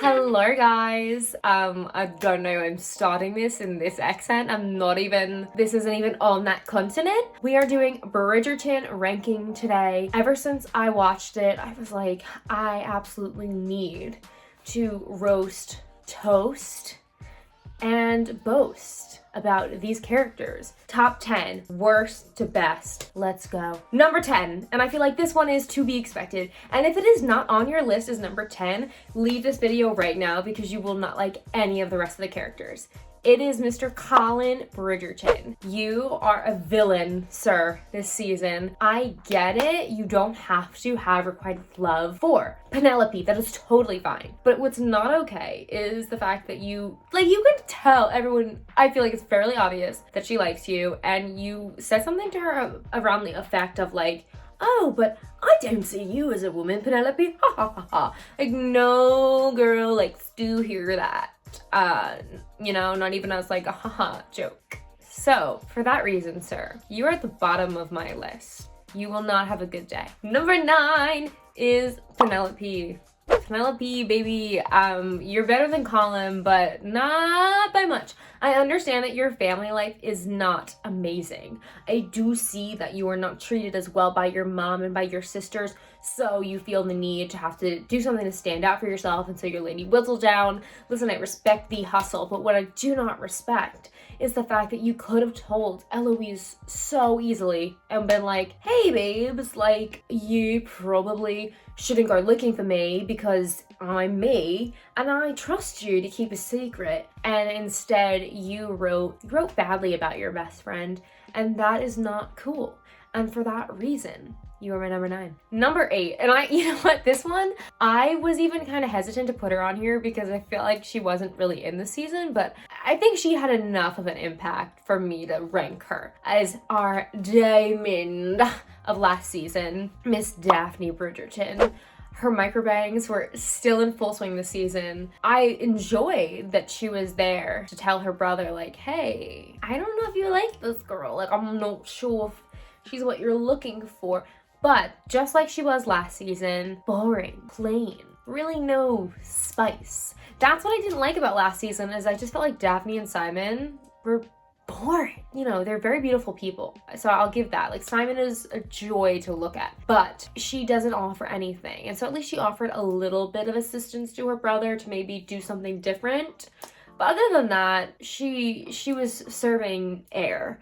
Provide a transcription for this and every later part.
Hello guys. I don't know, I'm starting this in this accent. This isn't even on that continent. We are doing Bridgerton ranking today. Ever since I watched it, I was like, I absolutely need to roast, toast, and boast about these characters. Top 10, worst to best. Let's go. Number 10, and I feel like this one is to be expected. And if it is not on your list as number 10, leave this video right now because you will not like any of the rest of the characters. It is Mr. Colin Bridgerton. You are a villain, sir, this season. I get it. You don't have to have requited love for Penelope. That is totally fine. But what's not okay is the fact that you can tell everyone, I feel like it's fairly obvious that she likes you, and you said something to her around the effect of like, oh, but I don't see you as a woman, Penelope. Ha ha ha ha. Like, no, girl, like, do hear that. Not even as like a haha joke. So for that reason, sir, you are at the bottom of my list. You will not have a good day. Number 9 is Penelope. Penelope, baby, you're better than Colin, but not by much. I understand that your family life is not amazing. I do see that you are not treated as well by your mom and by your sisters, so you feel the need to have to do something to stand out for yourself, and so you're Lady Whistledown. Listen, I respect the hustle, but what I do not respect is the fact that you could have told Eloise so easily and been like, hey babes, like, you probably shouldn't go looking for me because I'm me and I trust you to keep a secret. And instead you wrote badly about your best friend, and that is not cool. And for that reason, you are my number 9. Number 8, and you know what, this one, I was even kind of hesitant to put her on here because I feel like she wasn't really in the season, but I think she had enough of an impact for me to rank her as our diamond of last season, Miss Daphne Bridgerton. Her microbangs were still in full swing this season. I enjoyed that she was there to tell her brother, like, hey, I don't know if you like this girl. Like, I'm not sure if she's what you're looking for. But just like she was last season, boring, plain, really no spice. That's what I didn't like about last season, is I just felt like Daphne and Simon were boring. You know, they're very beautiful people, so I'll give that. Like, Simon is a joy to look at, but she doesn't offer anything. And so at least she offered a little bit of assistance to her brother to maybe do something different. But other than that, she was serving air.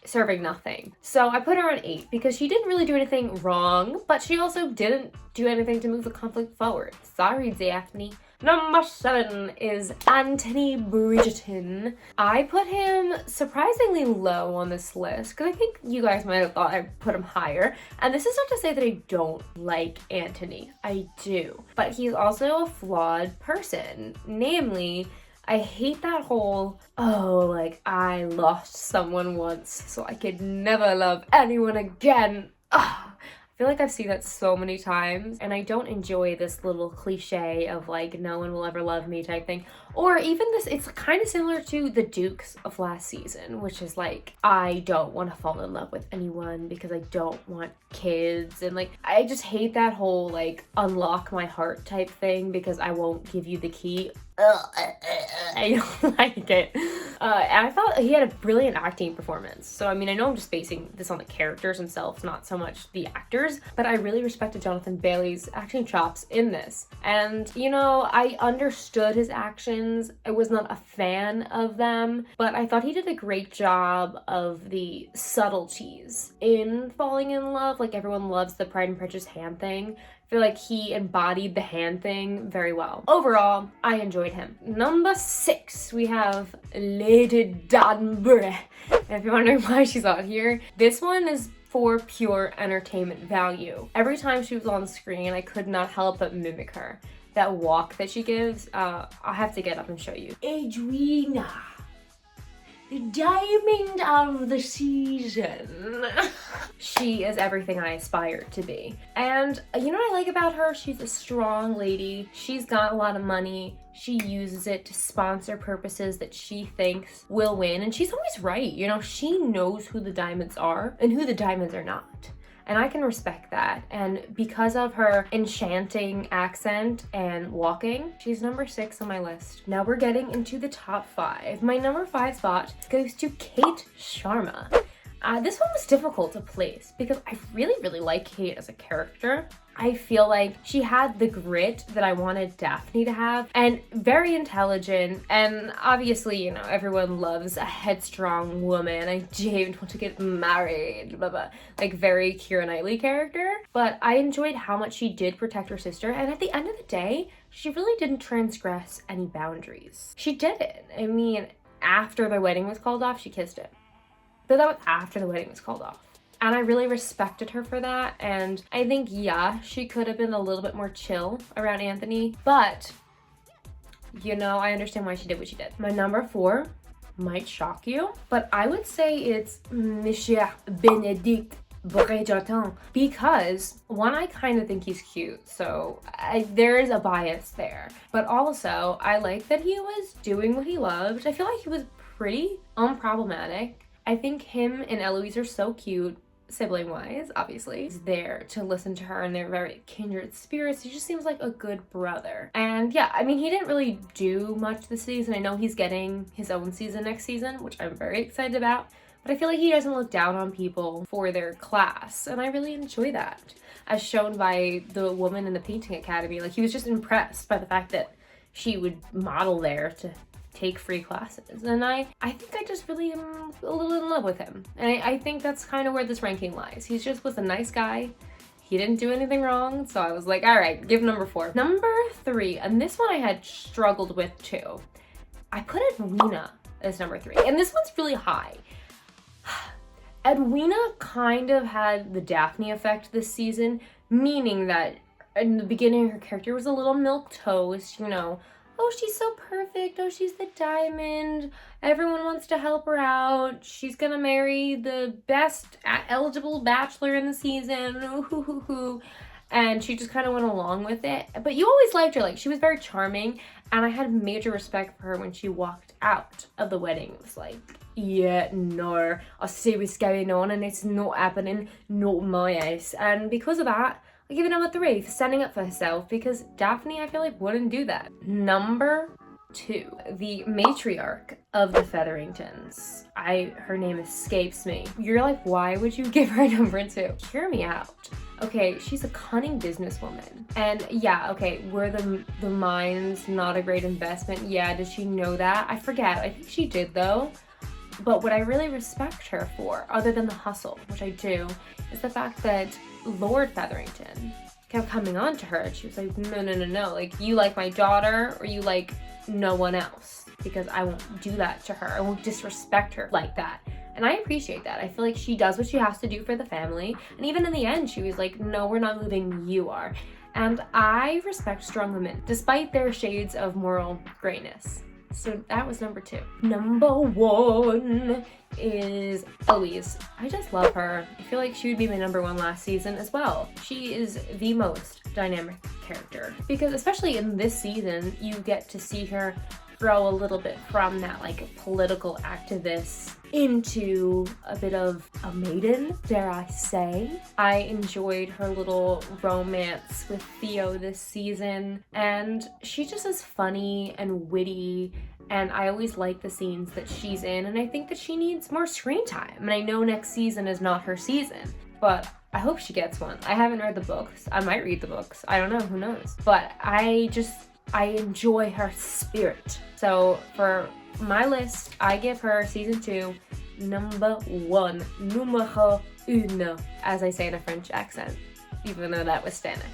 Serving nothing. So I put her on 8 because she didn't really do anything wrong, but she also didn't do anything to move the conflict forward. Sorry, Daphne. Number 7 is Anthony Bridgerton. I put him surprisingly low on this list because I think you guys might have thought I put him higher. And this is not to say that I don't like Anthony. I do. But he's also a flawed person. Namely, I hate that whole, oh, like, I lost someone once, so I could never love anyone again. Ugh. I feel like I've seen that so many times, and I don't enjoy this little cliche of, like, no one will ever love me type thing. Or even this, it's kind of similar to the Dukes of last season, which is like, I don't want to fall in love with anyone because I don't want kids. And like, I just hate that whole, like, unlock my heart type thing because I won't give you the key. I don't like it. And I thought he had a brilliant acting performance. So, I mean, I know I'm just basing this on the characters themselves, not so much the actors, but I really respected Jonathan Bailey's acting chops in this. And, you know, I understood his actions. I was not a fan of them, but I thought he did a great job of the subtleties in falling in love. Like, everyone loves the Pride and Prejudice hand thing. I feel like he embodied the hand thing very well. Overall, I enjoyed him. Number 6, we have Lady Danbury. And if you're wondering why she's on here, this one is for pure entertainment value. Every time she was on screen, I could not help but mimic her. That walk that she gives, I'll have to get up and show you. Edwina, the diamond of the season. She is everything I aspire to be. And you know what I like about her? She's a strong lady. She's got a lot of money. She uses it to sponsor purposes that she thinks will win. And she's always right. You know, she knows who the diamonds are and who the diamonds are not. And I can respect that. And because of her enchanting accent and walking, she's number 6 on my list. Now we're getting into the top 5. My number 5 spot goes to Kate Sharma. This one was difficult to place because I really like Kate as a character. I feel like she had the grit that I wanted Daphne to have, and very intelligent, and obviously, you know, everyone loves a headstrong woman. I didn't want to get married, blah blah, like very Keira Knightley character. But I enjoyed how much she did protect her sister, and at the end of the day, she really didn't transgress any boundaries. She didn't. I mean, after their wedding was called off, she kissed him. But that was after the wedding was called off. And I really respected her for that. And I think, yeah, she could have been a little bit more chill around Anthony. But, you know, I understand why she did what she did. My number 4 might shock you, but I would say it's Monsieur Benedict Bridgerton, because one, I kind of think he's cute, so there is a bias there. But also, I like that he was doing what he loved. I feel like he was pretty unproblematic. I think him and Eloise are so cute, sibling-wise, obviously. He's there to listen to her, and they're very kindred spirits. He just seems like a good brother. And yeah, I mean, he didn't really do much this season. I know he's getting his own season next season, which I'm very excited about. But I feel like he doesn't look down on people for their class, and I really enjoy that. As shown by the woman in the painting academy, like, he was just impressed by the fact that she would model there to take free classes, and I think I just really am a little in love with him, and I think that's kind of where this ranking lies. He just was a nice guy. He didn't do anything wrong, so I was like, all right, give number 4. Number 3, and this one I had struggled with too. I put Edwina as number 3, and this one's really high. Edwina kind of had the Daphne effect this season, meaning that in the beginning her character was a little milquetoast, you know. Oh, she's so perfect. Oh, she's the diamond. Everyone wants to help her out. She's gonna marry the best eligible bachelor in the season. Ooh, hoo, hoo, hoo. And she just kind of went along with it. But you always liked her. Like, she was very charming. And I had major respect for her when she walked out of the wedding. It was like, yeah, no. I see what's going on and it's not happening. Not my ass. And because of that, I give it number 3 for standing up for herself, because Daphne, I feel like, wouldn't do that. Number 2, the matriarch of the Featheringtons. Her name escapes me. You're like, why would you give her number 2? Hear me out. Okay, she's a cunning businesswoman. And yeah, okay, were the mines not a great investment? Yeah, did she know that? I forget. I think she did, though. But what I really respect her for, other than the hustle, which I do, is the fact that Lord Featherington kept coming on to her, and she was like, no, like, you like my daughter or you like no one else, because I won't do that to her. I won't disrespect her like that. And I appreciate that. I feel like she does what she has to do for the family. And even in the end, she was like, no, we're not moving, you are. And I respect strong women, despite their shades of moral grayness. So that was number 2. Number 1 is Eloise. I just love her. I feel like she would be my number 1 last season as well. She is the most dynamic character, because especially in this season, you get to see her grow a little bit from that, like, political activist into a bit of a maiden, dare I say. I enjoyed her little romance with Theo this season, and she just is funny and witty, and I always like the scenes that she's in, and I think that she needs more screen time. And I know next season is not her season, but I hope she gets one. I haven't read the books. I might read the books. I don't know, who knows? But I enjoy her spirit. So for my list, I give her season 2 number 1, numéro 1, as I say in a French accent, even though that was Spanish.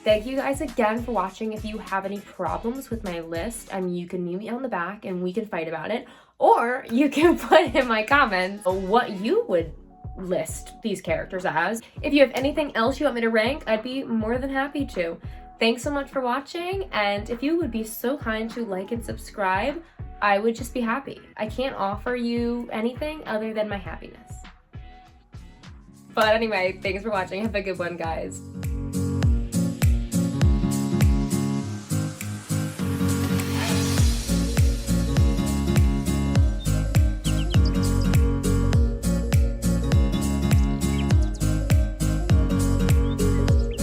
Thank you guys again for watching. If you have any problems with my list, you can meet me on the back and we can fight about it, or you can put in my comments what you would list these characters as. If you have anything else you want me to rank, I'd be more than happy to. Thanks so much for watching, and if you would be so kind to like and subscribe, I would just be happy. I can't offer you anything other than my happiness. But anyway, thanks for watching. Have a good one, guys.